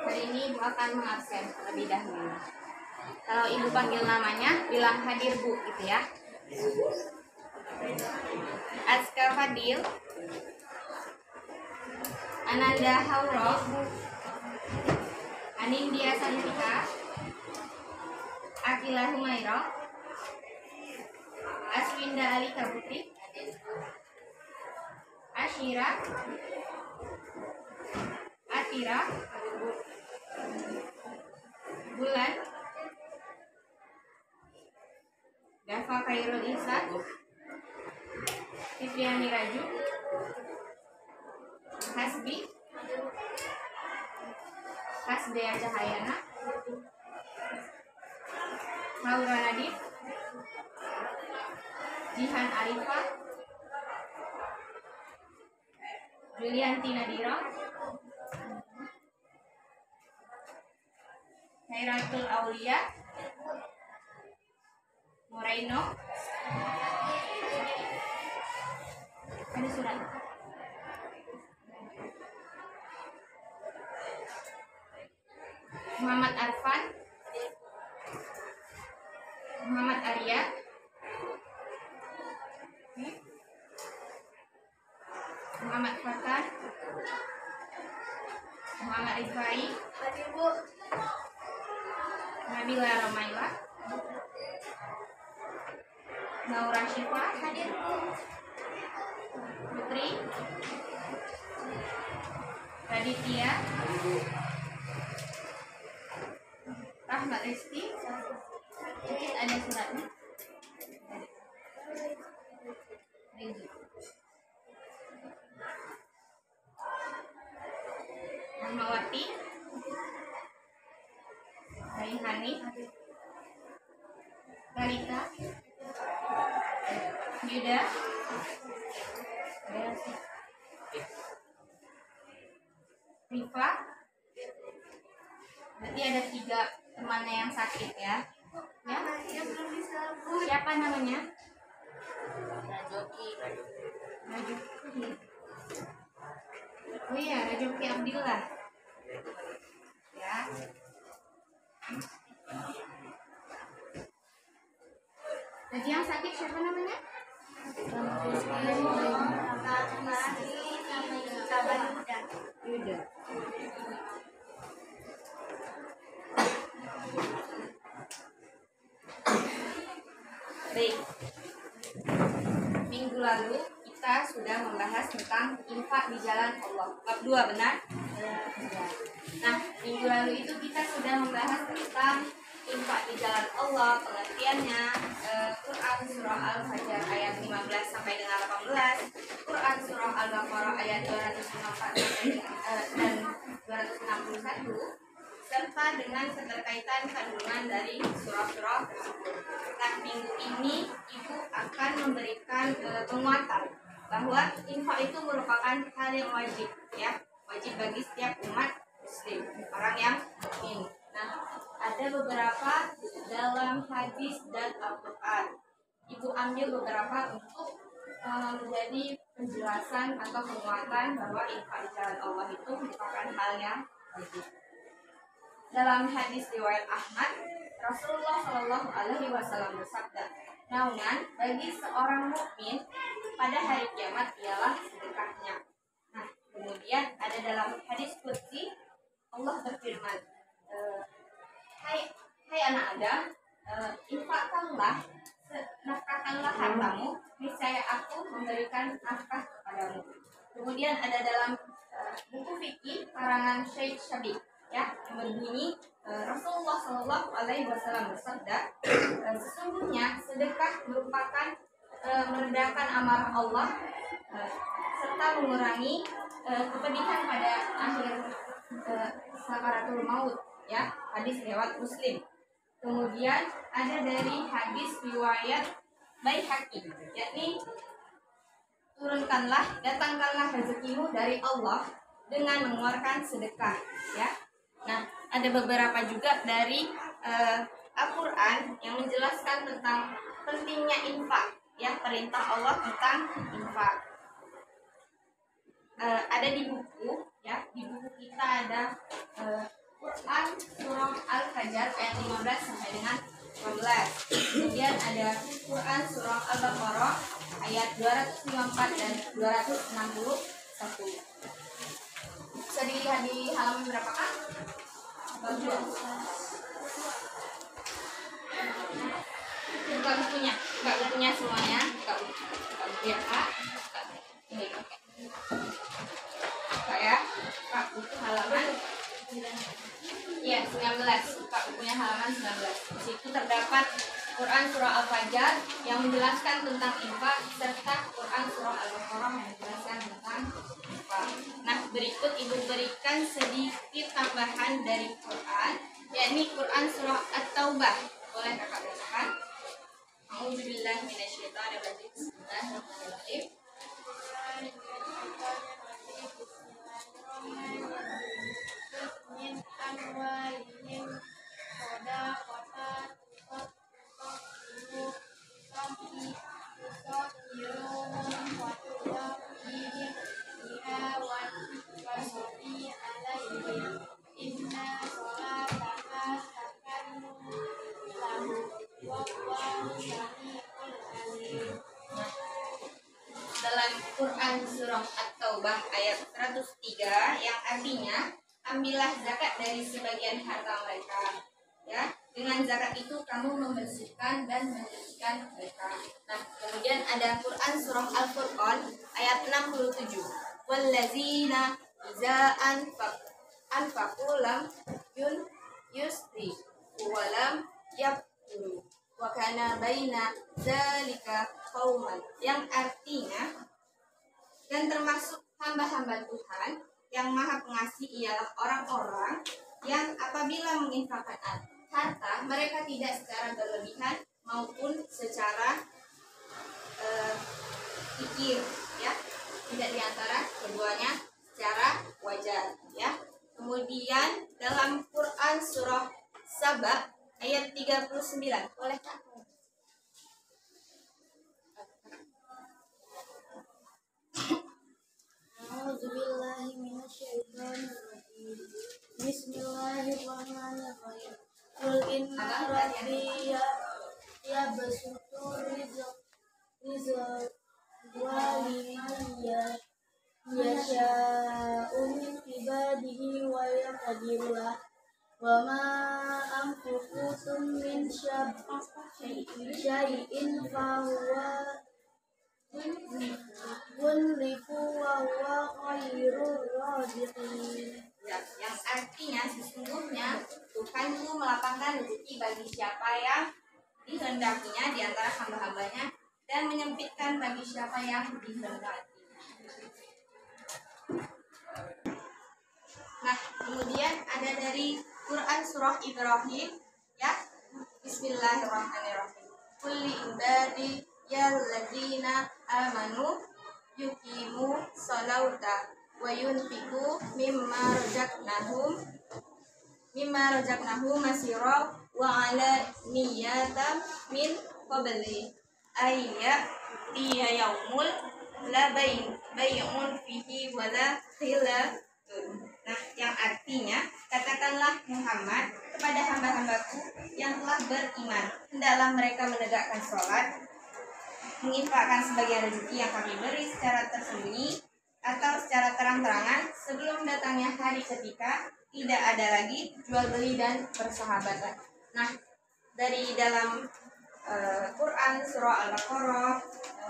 Hari ini Ibu akan mengabsen terlebih dahulu. Kalau Ibu panggil namanya, bilang hadir Bu gitu ya. Azkar Fadil, Ananda Hauro, Anindya Santika, Akila Humairo, Aswinda Ali Kabuti, Ashira, Atira, Bulan, Dava Khairul Insan, Fitriani Raju, Hasbi, Hasdea Cahayana, Maura Nadif, Jihan Arifah, Julianti Nadira, Khairatul Aulia, Moreno. Ada surat. Muhammad Arfan, Muhammad Arya, Muhammad Fatan, Muhammad Rifai, Nabila Romaila, Naura Syifa, hadir Putri, Raditya, Rahmat Rizki. Sedikit ada suratnya. Rahmawati, Raihani, Balita, Yuda, Rifa. Berarti ada 3 temannya yang sakit ya. Ya, yang belum bisa. Siapa namanya? Rajoki. Oh iya, Rajoki Abdillah. Ya. Tadi yang sakit siapa namanya? Yuda. Baik. Minggu lalu kita sudah membahas tentang infak di jalan Allah. Bab 2, benar? Ya. Nah, minggu lalu itu kita sudah membahas tentang infak di jalan Allah, pengertiannya, Quran surah Al-Fajr ayat 15 sampai dengan 18, Quran surah Al-Baqarah ayat 264 dan 261, serta dengan keterkaitan kandungan dari surah-surah tersebut. Nah, minggu ini Ibu akan memberikan penguatan bahwa infak itu merupakan hal yang wajib, ya, wajib bagi setiap umat Muslim, orang yang mukmin. Nah, ada beberapa dalam hadis dan Al-Quran. Ibu ambil beberapa untuk menjadi penjelasan atau penguatan bahwa infak di jalan Allah itu merupakan hal yang wajib. Dalam hadis riwayat Ahmad, Rasulullah Shallallahu Alaihi Wasallam bersabda, naungan bagi seorang mukmin pada hari kiamat ialah sedekahnya. Nah, kemudian ada dalam hadis qudsi Allah berfirman, Hai anak Adam, infakkanlah, nafkahkanlah hartamu, niscaya aku memberikan nafkah kepadamu. Kemudian ada dalam buku fikih karangan Syekh Syabik, ya, yang berbunyi Rasulullah Shallallahu Alaihi Wasallam bersabda, sesungguhnya sedekah merupakan merendahkan amarah Allah serta mengurangi kepedihan pada akhir sakaratul maut, ya, hadis riwayat Muslim. Kemudian ada dari hadis riwayat Baihaqi, yakni turunkanlah, datangkanlah rezekimu dari Allah dengan mengeluarkan sedekah, ya. Nah, ada beberapa juga dari Al-Quran yang menjelaskan tentang pentingnya infak, ya, perintah Allah tentang infak. Ada di buku Ya, di buku kita ada Quran surah Al-Fajr ayat 15 sampai dengan 15. Kemudian ada Quran surah Al-Baqarah ayat 254 dan 261. Bisa dilihat di halaman berapa, Kak? Buka bukunya semuanya. Buka buku ya, Kak. Ini pakai. Buka ya. Buka buku halaman. Iya, 19. Buka bukunya halaman 19. Di situ terdapat Quran surah Al-Fajr yang menjelaskan tentang infak serta Quran surah Al-Baqarah yang menjelaskan tentang infak. Nah, berikut Ibu berikan sedikit tambahan dari Quran, yakni Quran surah At-Taubah. Boleh Kakak bacakan? A'udzubillahi minasyaitonirrajim. Bismillahirrahmanirrahim. Min amwalihim shadaqatan tusahiruhum wa tuzakkihim biha wa tusalli alaihim inna sholataka sakanun lahum wallahu sami'un alim. Dalam Quran surah At-Taubah ayat 103 yang artinya ambillah zakat dari sebagian harta mereka, ya. Dengan zakat itu kamu membersihkan dan menyucikan mereka. Nah, kemudian ada Quran surah Al-Furqan ayat 67. Wallazina iza anfaqu lam yusri wa lam yaqturu wa kana baina zalika qauman, yang artinya dan termasuk hamba-hamba Tuhan yang maha pengasih ialah orang-orang yang apabila menginfakkan harta mereka tidak secara berlebihan maupun secara fikir, ya, tidak diantara keduanya secara wajar, ya. Kemudian dalam Quran surah Saba ayat 39, boleh Kak? A'udzubillahi minasyaitonirrajim. Bismillahirrahmanirrahim. Qul inna rabbi yabsutu rizqa wa liman yasha'u min ibadihi wa yaqdiru lah. Wa ma anfaqtum min syai'in fa huwa yunfiqu wa huwa khairur raziqin. Ya, yang artinya sesungguhnya Tuhan itu melapangkan rezeki bagi siapa yang dikehendakinya di antara hamba-hambanya dan menyempitkan bagi siapa yang dikehendaki. Nah, kemudian ada dari Quran surah Ibrahim, ya. Bismillahirrahmanirrahim. Kulli ibadi yalladzina amanu yuqimu sholata wa yunfiqu mimma razaqnahum masira wa ala niyyata min qabli ayya tiya yaumul la bay'un fihi wala khilatun. Nah, yang artinya katakanlah Muhammad kepada hamba-hambaku yang telah beriman, hendaklah mereka menegakkan sholat, menginfakkan sebagian rezeki yang kami beri secara tersembunyi atau secara terang-terangan sebelum datangnya hari ketika tidak ada lagi jual beli dan persahabatan. Nah, dari dalam Quran surah Al-Baqarah,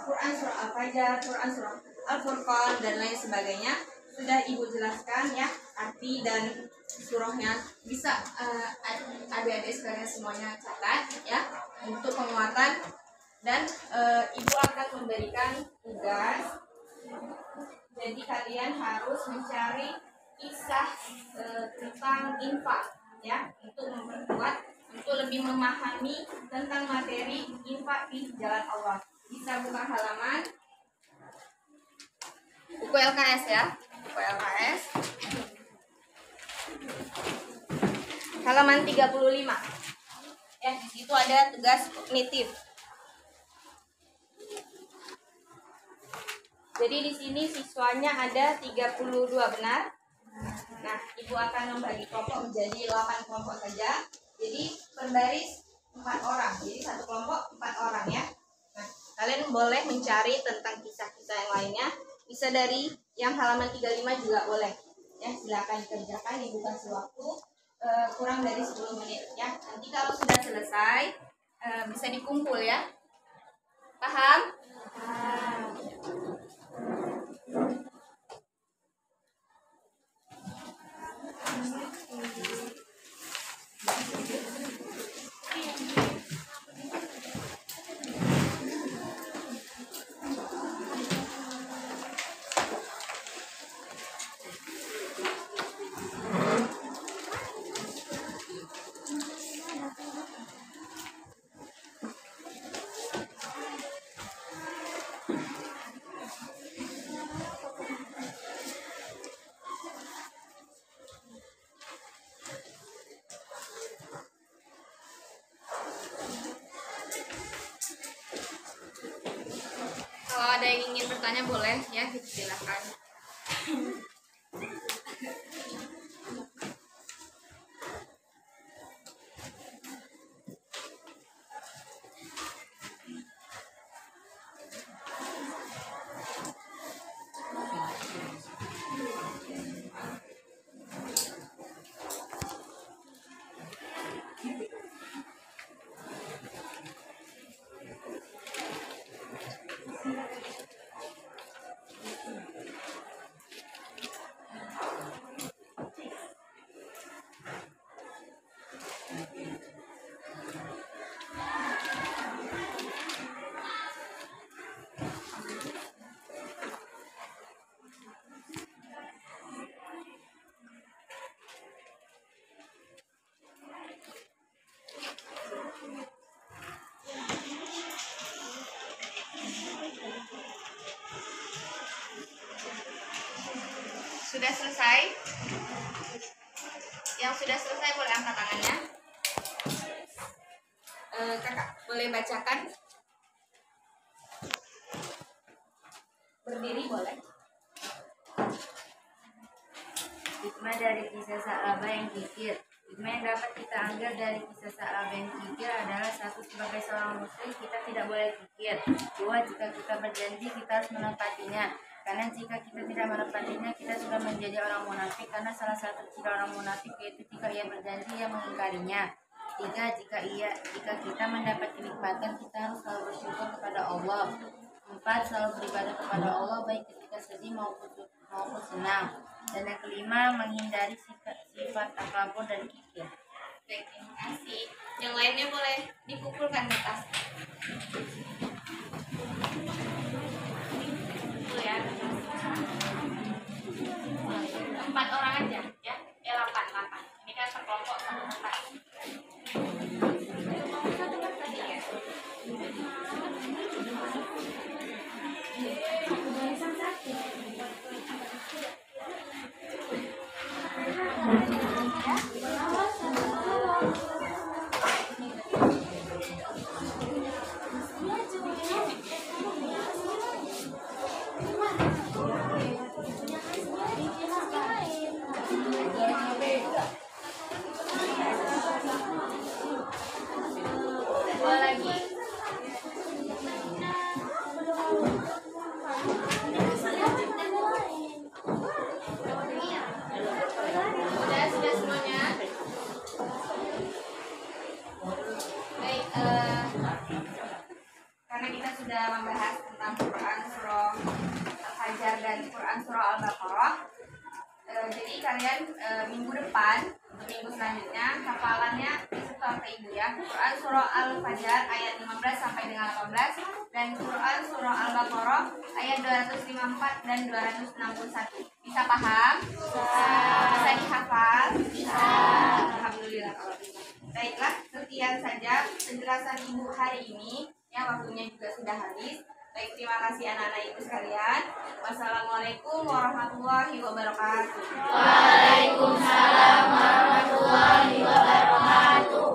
Quran surah Al-Fajr, Quran surah Al-Furqan dan lain sebagainya sudah Ibu jelaskan, ya, arti dan surahnya. Bisa adik-adik sekalian semuanya catat, ya, untuk penguatan. Dan Ibu akan memberikan tugas, jadi kalian harus mencari kisah tentang infak, ya, untuk memperkuat, untuk lebih memahami tentang materi infak di jalan Allah. Bisa buka halaman buku LKS, ya, buku LKS halaman 35. Ya, di situ ada tugas kognitif. Jadi di sini siswanya ada 32, benar? Nah, Ibu akan membagi kelompok menjadi 8 kelompok saja. Jadi per baris 4 orang. Jadi satu kelompok 4 orang ya. Nah, kalian boleh mencari tentang kisah-kisah yang lainnya. Bisa dari yang halaman 35 juga boleh. Ya, silakan dikerjakan. Ibu kasih waktu kurang dari 10 menit ya. Nanti kalau sudah selesai bisa dikumpul ya. Paham? Kalau ada yang ingin bertanya boleh ya, silakan. Sudah selesai? Yang sudah selesai boleh angkat tangannya. Kakak boleh bacakan? Berdiri boleh. Hikmah dari kisah Sa'labah yang kikir. Hikmah yang dapat kita ambil dari kisah Sa'labah yang kikir adalah: satu, sebagai seorang muslim kita tidak boleh kikir. Dua, jika kita berjanji kita harus menepatinya. Karena jika kita tidak menepatinya, kita sudah menjadi orang munafik. Karena salah satu ciri orang munafik yaitu jika ia berjanji ia mengingkarinya. Tiga, jika kita mendapat kenikmatan, kita harus selalu bersyukur kepada Allah. Empat, selalu beribadah kepada Allah baik ketika sedih maupun senang. Dan yang kelima, menghindari sifat takabur dan kikir. Baik, terima kasih. Yang lainnya boleh dikumpulkan ke atas. Itu ya. 4 orang aja ya. 8. Ini kan per kelompok 1 tempat. Dua lagi. Sudah semuanya. Baik, karena kita sudah membahas tentang Quran surah Al-Fajr dan Quran surah Al-Baqarah, jadi kalian minggu depan untuk minggu selanjutnya hafalannya disetor ke ibu ya. Quran surah Al-Fajr ayat 15 sampai dengan 18 dan Quran surah Al-Baqarah ayat 254 dan 261. Bisa paham? Bisa dihafal? Bisa. Alhamdulillah kalau bisa. Baiklah, sekian saja penjelasan ibu hari ini. Ya, waktunya juga sudah habis. Baik, terima kasih anak-anak ibu sekalian. Wassalamualaikum warahmatullahi wabarakatuh. Waalaikumsalam warahmatullahi wabarakatuh.